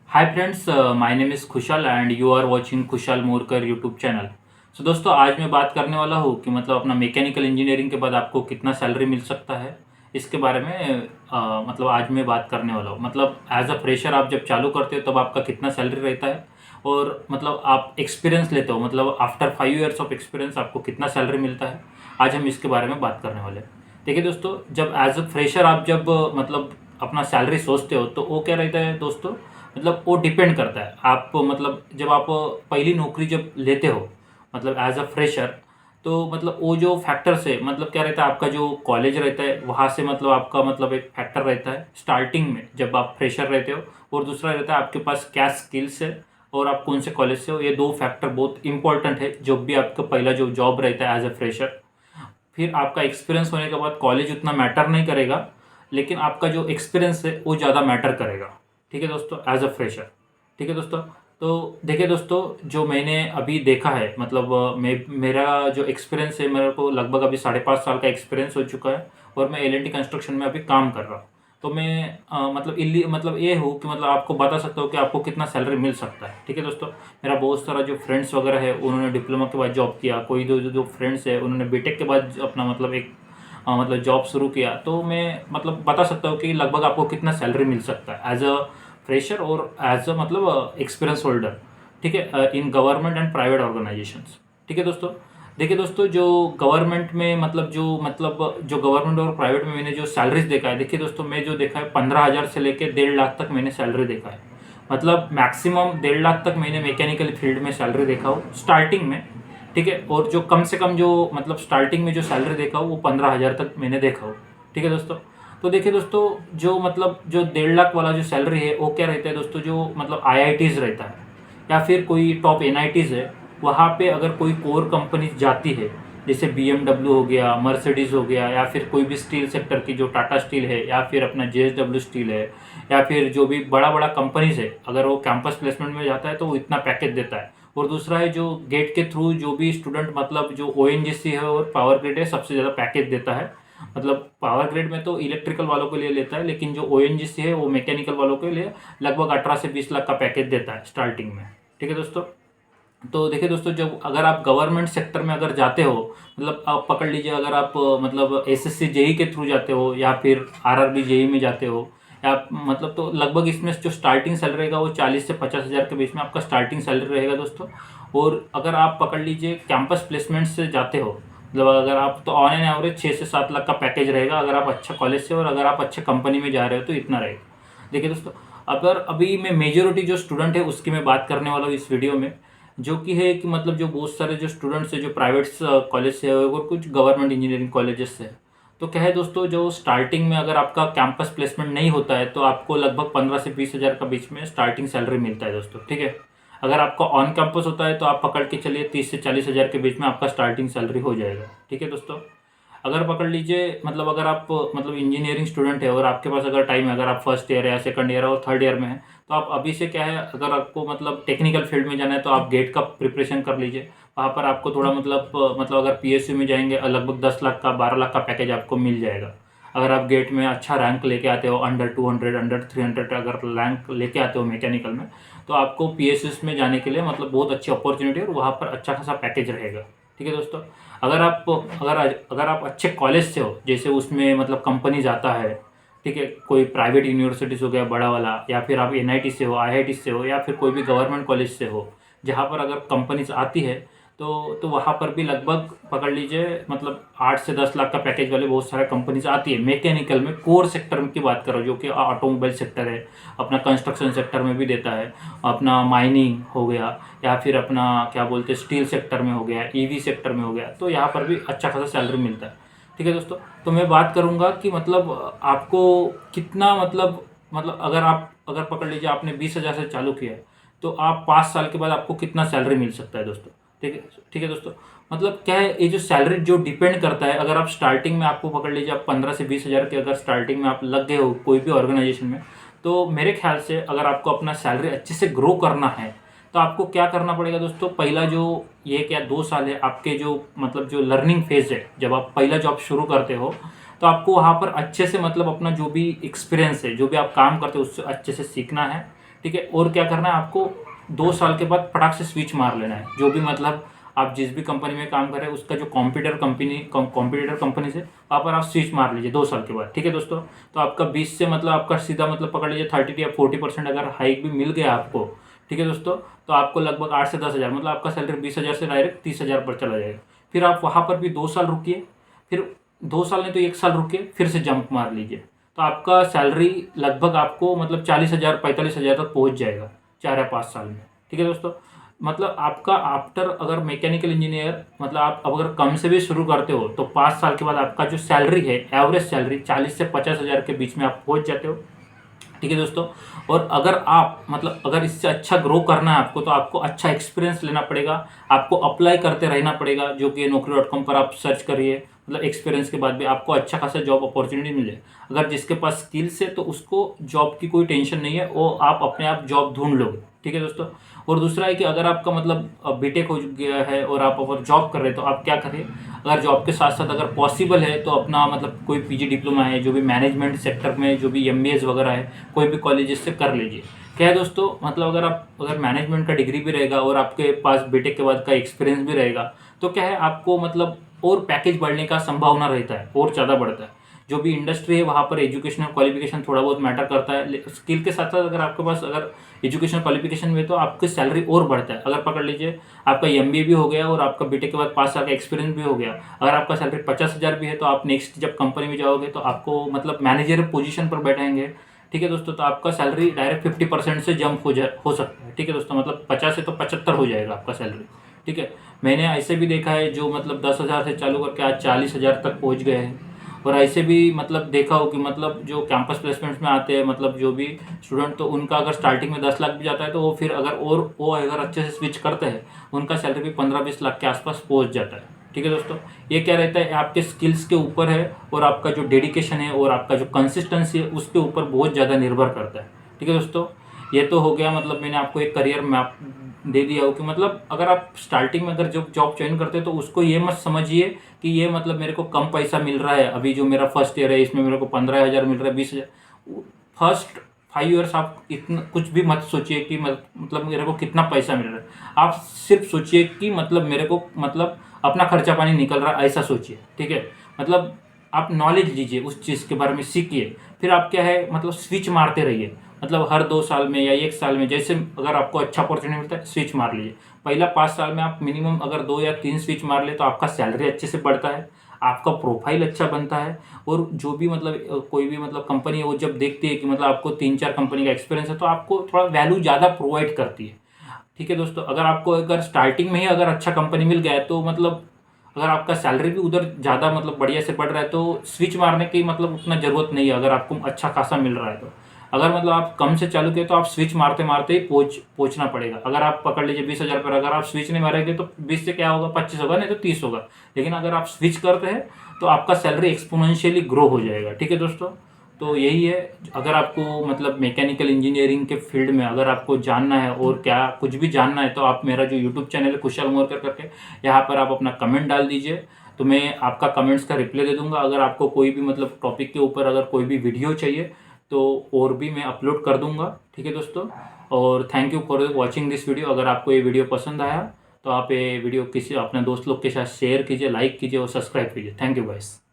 Hi friends, my name is Khushal and you are watching Khushal Morkar YouTube channel. So दोस्तों, आज मैं बात करने वाला हूँ कि मतलब अपना मैकेनिकल इंजीनियरिंग के बाद आपको कितना सैलरी मिल सकता है। इसके बारे में मतलब आज मैं बात करने वाला हूँ। मतलब एज अ फ्रेशर आप जब चालू करते हो तब आपका कितना सैलरी रहता है, और मतलब आप एक्सपीरियंस लेते हो, मतलब आफ्टर 5 ईयर्स ऑफ एक्सपीरियंस आपको कितना सैलरी मिलता है। आज हम इसके बारे में बात करने वाले हैं। देखिए दोस्तों, जब एज अ फ्रेशर आप जब मतलब अपना सैलरी सोचते हो तो वो क्या रहता है दोस्तों, मतलब वो डिपेंड करता है आप मतलब जब आप पहली नौकरी जब लेते हो, मतलब एज अ फ्रेशर, तो मतलब वो जो फैक्टर्स है, मतलब क्या रहता है, आपका जो कॉलेज रहता है वहाँ से मतलब आपका मतलब एक फैक्टर रहता है स्टार्टिंग में जब आप फ्रेशर रहते हो, और दूसरा रहता है आपके पास क्या स्किल्स है और आप कौन से कॉलेज से हो। ये दो फैक्टर बहुत इंपॉर्टेंट है जब भी आपका पहला जो जॉब रहता है एज अ फ्रेशर। फिर आपका एक्सपीरियंस होने के बाद कॉलेज उतना मैटर नहीं करेगा, लेकिन आपका जो एक्सपीरियंस है वो ज़्यादा मैटर करेगा। ठीक है दोस्तों, एज अ फ्रेशर। ठीक है दोस्तों। तो देखिए दोस्तों, जो मैंने अभी देखा है, मतलब मेरा जो एक्सपीरियंस है, मेरे को लगभग अभी 5.5 साल का एक्सपीरियंस हो चुका है, और मैं एल एन टी कंस्ट्रक्शन में अभी काम कर रहा हूँ। तो मैं मतलब मतलब ये हूँ कि मतलब आपको बता सकता हूँ कि आपको कितना सैलरी मिल सकता है। ठीक है दोस्तों। मेरा बहुत सारा जो फ्रेंड्स वगैरह है उन्होंने डिप्लोमा के बाद जॉब किया, कोई दो जो फ्रेंड्स है उन्होंने बीटेक के बाद अपना मतलब एक मतलब जॉब शुरू किया। तो मैं मतलब बता सकता हूँ कि लगभग आपको कितना सैलरी मिल सकता है एज अ फ्रेशर और एज अ मतलब एक्सपीरियंस होल्डर। ठीक है, in government and private organisations. ठीक है दोस्तों। देखिए दोस्तों, जो गवर्नमेंट में मतलब जो गवर्नमेंट और प्राइवेट में मैंने जो सैलरीज देखा है, देखिए दोस्तों, मैं जो देखा है 15,000 से लेकर 1.5 लाख तक मैंने सैलरी देखा है। मतलब मैक्सिमम 1.5 लाख तक मैंने मैकेनिकल फील्ड में सैलरी देखा हूँ स्टार्टिंग में। ठीक है, और जो कम से कम जो मतलब स्टार्टिंग में जो सैलरी देखा हो वो 15,000 तक मैंने देखा हो। ठीक है दोस्तों। तो देखिए दोस्तों, जो मतलब जो 1.5 लाख वाला जो सैलरी है वो क्या रहता है दोस्तों, जो मतलब आईआईटीज़ रहता है या फिर कोई टॉप एनआईटीज़ है, वहाँ पे अगर कोई कोर कंपनी जाती है, जैसे बीएमडब्ल्यू हो गया, मर्सिडीज़ हो गया, या फिर कोई भी स्टील सेक्टर की जो टाटा स्टील है, या फिर अपना जेएसडब्ल्यू स्टील है, या फिर जो भी बड़ा बड़ा कंपनीज है, अगर वो कैंपस प्लेसमेंट में जाता है तो वो इतना पैकेज देता है। और दूसरा है जो गेट के थ्रू जो भी स्टूडेंट मतलब जो ओएनजीसी है और पावर ग्रिड है सबसे ज़्यादा पैकेज देता है। मतलब पावर ग्रिड में तो इलेक्ट्रिकल वालों के लिए लेता है, लेकिन जो ओएनजीसी है वो मैकेनिकल वालों के लिए लगभग 18 से 20 लाख का पैकेज देता है स्टार्टिंग में। ठीक है दोस्तों। तो देखिए दोस्तों, जब अगर आप गवर्नमेंट सेक्टर में अगर जाते हो, मतलब आप पकड़ लीजिए, अगर आप मतलब एसएससी जेई के थ्रू जाते हो या फिर आरआरबी जेई में जाते हो, या मतलब तो लगभग इसमें जो स्टार्टिंग सैलरी रहेगा वो 40 से 50 हज़ार के बीच में आपका स्टार्टिंग सैलरी रहेगा दोस्तों। और अगर आप पकड़ लीजिए कैंपस प्लेसमेंट से जाते हो, मतलब अगर आप तो ऑन एन एवरेज 6 से 7 लाख का पैकेज रहेगा अगर आप अच्छा कॉलेज से, और अगर आप अच्छे कंपनी में जा रहे हो तो इतना रहेगा। देखिए दोस्तों, अगर अभी मैं मेजोरिटी जो स्टूडेंट है उसकी मैं बात करने वाला हूँ इस वीडियो में, जो कि है कि मतलब जो बहुत सारे जो स्टूडेंट्स हैं जो प्राइवेट कॉलेज से है और कुछ गवर्नमेंट इंजीनियरिंग कॉलेजेस से है। तो क्या है दोस्तों, जो स्टार्टिंग में अगर आपका कैंपस प्लेसमेंट नहीं होता है तो आपको लगभग 15 से 20 हज़ार का बीच में स्टार्टिंग सैलरी मिलता है दोस्तों। ठीक है। अगर आपका ऑन कैंपस होता है तो आप पकड़ के चलिए 30 से 40 हज़ार के बीच में आपका स्टार्टिंग सैलरी हो जाएगा। ठीक है दोस्तों। अगर पकड़ लीजिए, मतलब अगर आप मतलब इंजीनियरिंग स्टूडेंट है और आपके पास अगर टाइम है, अगर आप फर्स्ट ईयर या सेकंड ईयर और थर्ड ईयर में है, तो आप अभी से क्या है, अगर आपको मतलब टेक्निकल फील्ड में जाना है तो आप गेट का प्रिपरेशन कर लीजिए। वहाँ पर आपको थोड़ा मतलब अगर पीएसयू में जाएंगे लगभग 10 लाख का 12 लाख का पैकेज आपको मिल जाएगा। अगर आप गेट में अच्छा रैंक लेके आते हो, अंडर 200 अंडर 300 अगर रैंक लेके आते हो मैकेनिकल में, तो आपको पीएसयूस में जाने के लिए मतलब बहुत अच्छी अपॉर्चुनिटी है और वहाँ पर अच्छा खासा पैकेज रहेगा। ठीक है दोस्तों। अगर आप अगर अगर आप अच्छे कॉलेज से हो, जैसे उसमें मतलब कंपनीज आता है, ठीक है, कोई प्राइवेट यूनिवर्सिटीज़ हो गया बड़ा वाला, या फिर आप एनआईटी से हो, आईआईटी से हो, या फिर कोई भी गवर्नमेंट कॉलेज से हो, जहाँ पर अगर कंपनीज आती है तो वहाँ पर भी लगभग पकड़ लीजिए मतलब 8 से 10 लाख का पैकेज वाले बहुत सारे कंपनीज आती है मैकेनिकल में। कोर सेक्टर की बात करो जो कि ऑटोमोबाइल सेक्टर है, अपना कंस्ट्रक्शन सेक्टर में भी देता है, अपना माइनिंग हो गया, या फिर अपना क्या बोलते हैं स्टील सेक्टर में हो गया, ईवी सेक्टर में हो गया, तो यहाँ पर भी अच्छा खासा सैलरी मिलता है। ठीक है दोस्तों। तो मैं बात करूँगा कि मतलब आपको कितना मतलब अगर पकड़ लीजिए आपने 20 हज़ार से चालू किया है, तो आप 5 साल के बाद आपको कितना सैलरी मिल सकता है दोस्तों। ठीक है। ठीक है दोस्तों। मतलब क्या है, ये जो सैलरी जो डिपेंड करता है, अगर आप स्टार्टिंग में आपको पकड़ लीजिए आप 15 से 20 हज़ार के अगर स्टार्टिंग में आप लग गए हो कोई भी ऑर्गेनाइजेशन में, तो मेरे ख्याल से अगर आपको अपना सैलरी अच्छे से ग्रो करना है तो आपको क्या करना पड़ेगा दोस्तों। पहला जो ये क्या 2 साल है आपके जो मतलब जो लर्निंग फेज है, जब आप पहला जॉब शुरू करते हो, तो आपको वहाँ पर अच्छे से मतलब अपना जो भी एक्सपीरियंस है, जो भी आप काम करते हो उससे अच्छे से सीखना है। ठीक है। और क्या करना है आपको, 2 साल के बाद फटाक से स्विच मार लेना है। जो भी मतलब आप जिस भी कंपनी में काम कर रहे हैं उसका जो कॉम्पिटिटर कंपनी से वहाँ पर आप स्विच मार लीजिए 2 साल के बाद, ठीक है दोस्तों। तो आपका 20 से मतलब आपका सीधा मतलब पकड़ लीजिए 30 या 40% अगर हाइक भी मिल गया आपको, ठीक है दोस्तों, तो आपको लगभग 8 से 10 हज़ार मतलब आपका सैलरी 20 हज़ार से डायरेक्ट 30 हज़ार पर चला जाएगा। फिर आप वहाँ पर भी 2 साल रुकिए, फिर 2 साल नहीं तो 1 साल रुकिए, फिर से जंप मार लीजिए, तो आपका सैलरी लगभग आपको मतलब 40 हज़ार 45 हज़ार तक पहुँच जाएगा 4 या 5 साल में, ठीक है दोस्तों। मतलब आपका आफ्टर अगर मैकेनिकल इंजीनियर मतलब आप अगर कम से भी शुरू करते हो तो 5 साल के बाद आपका जो सैलरी है, एवरेज सैलरी 40 से 50 हज़ार के बीच में आप पहुंच जाते हो, ठीक है दोस्तों। और अगर आप मतलब अगर इससे अच्छा ग्रो करना है आपको, तो आपको अच्छा एक्सपीरियंस लेना पड़ेगा, आपको अप्लाई करते रहना पड़ेगा, जो कि naukri.com पर आप सर्च करिए, मतलब एक्सपीरियंस के बाद भी आपको अच्छा खासा जॉब अपॉर्चुनिटी मिले। अगर जिसके पास स्किल्स है तो उसको जॉब की कोई टेंशन नहीं है, वो आप अपने आप जॉब ढूंढ लोगे, ठीक है दोस्तों। और दूसरा है कि अगर आपका मतलब बीटेक हो गया है और आप अगर जॉब कर रहे हैं तो आप क्या करें, अगर जॉब के साथ साथ अगर पॉसिबल है तो अपना मतलब कोई पीजी डिप्लोमा है, जो भी मैनेजमेंट सेक्टर में जो भी एमबीएस वगैरह है, कोई भी कॉलेजेस से कर लीजिए। क्या है दोस्तों, मतलब अगर मैनेजमेंट का डिग्री भी रहेगा और आपके पास बीटेक के बाद का एक्सपीरियंस भी रहेगा, तो क्या है आपको मतलब और पैकेज बढ़ने का संभावना रहता है, और ज़्यादा बढ़ता है। जो भी इंडस्ट्री है वहाँ पर एजुकेशनल क्वालिफिकेशन थोड़ा बहुत मैटर करता है, स्किल के साथ साथ अगर आपके पास अगर एजुकेशनल क्वालिफिकेशन में तो आपकी सैलरी और बढ़ता है। अगर पकड़ लीजिए आपका एमबीए भी हो गया और आपका बीटेक के बाद 5 साल का एक्सपीरियंस भी हो गया, अगर आपका सैलरी 50 हज़ार भी है, तो आप नेक्स्ट जब कंपनी में जाओगे तो आपको मतलब मैनेजर पोजीशन पर बैठाएंगे, ठीक है दोस्तों। तो आपका सैलरी डायरेक्ट 50% से जंप हो सकता है, ठीक है दोस्तों। मतलब 50 से तो 75 हो जाएगा आपका सैलरी, ठीक है। मैंने ऐसे भी देखा है जो मतलब 10 हज़ार से चालू करके आज 40 हज़ार तक पहुंच गए हैं। और ऐसे भी मतलब देखा हो कि मतलब जो कैंपस प्लेसमेंट्स में आते हैं, मतलब जो भी स्टूडेंट, तो उनका अगर स्टार्टिंग में 10 लाख भी जाता है तो वो फिर अगर और वो अगर अच्छे से स्विच करते हैं, उनका सैलरी भी 15-20 लाख के आसपास पहुंच जाता है, ठीक है दोस्तों। ये क्या रहता है, आपके स्किल्स के ऊपर है और आपका जो डेडिकेशन है और आपका जो कंसिस्टेंसी है उसके ऊपर बहुत ज़्यादा निर्भर करता है, ठीक है दोस्तों। ये तो हो गया, मतलब मैंने आपको एक करियर मैप दे दिया हो कि मतलब अगर आप स्टार्टिंग में अगर जो जॉब ज्वाइन करते हैं तो उसको ये मत समझिए कि ये मतलब मेरे को कम पैसा मिल रहा है, अभी जो मेरा फर्स्ट ईयर है इसमें मेरे को 15 हज़ार मिल रहा है, 20 हज़ार। फर्स्ट 5 ईयर्स आप इतना कुछ भी मत सोचिए कि मतलब मेरे को कितना पैसा मिल रहा है। आप सिर्फ सोचिए कि मतलब मेरे को मतलब अपना खर्चा पानी निकल रहा है, ऐसा सोचिए, ठीक है। मतलब आप नॉलेज लीजिए, उस चीज़ के बारे में सीखिए, फिर आप क्या है मतलब स्विच मारते रहिए। मतलब हर 2 साल में या 1 साल में जैसे अगर आपको अच्छा अपॉर्चुनिटी मिलता है स्विच मार लीजिए। पहला 5 साल में आप मिनिमम अगर 2 या 3 स्विच मार ले तो आपका सैलरी अच्छे से बढ़ता है, आपका प्रोफाइल अच्छा बनता है। और जो भी मतलब कोई भी मतलब कंपनी है वो जब देखती है कि मतलब आपको 3-4 कंपनी का एक्सपीरियंस है तो आपको थोड़ा वैल्यू ज़्यादा प्रोवाइड करती है, ठीक है दोस्तों। अगर आपको अगर स्टार्टिंग में ही अगर अच्छा कंपनी मिल गया है तो मतलब अगर आपका सैलरी भी उधर ज़्यादा मतलब बढ़िया से बढ़ रहा है तो स्विच मारने की मतलब उतना ज़रूरत नहीं है, अगर आपको अच्छा खासा मिल रहा है तो। अगर मतलब आप कम से चालू किए तो आप स्विच मारते मारते ही पहुंचना पड़ेगा। अगर आप पकड़ लीजिए 20 हज़ार पर, अगर आप स्विच नहीं मारेंगे तो 20 से क्या होगा, 25 होगा, नहीं तो 30 होगा। लेकिन अगर आप स्विच करते हैं तो आपका सैलरी एक्सपोनेंशियली ग्रो हो जाएगा, ठीक है दोस्तों। तो यही है, अगर आपको मतलब मैकेनिकल इंजीनियरिंग के फील्ड में अगर आपको जानना है और क्या कुछ भी जानना है तो आप मेरा जो यूट्यूब चैनल है कुशल मोरकर करके, यहाँ पर आप अपना कमेंट डाल दीजिए, तो मैं आपका कमेंट्स का रिप्लाई दे दूंगा। अगर आपको कोई भी मतलब टॉपिक के ऊपर अगर कोई भी वीडियो चाहिए तो और भी मैं अपलोड कर दूंगा, ठीक है दोस्तों। और thank you for watching this video. अगर आपको ये वीडियो पसंद आया तो आप ये वीडियो किसी अपने दोस्त लोग के साथ शेयर कीजिए, लाइक कीजिए और सब्सक्राइब कीजिए। Thank you guys.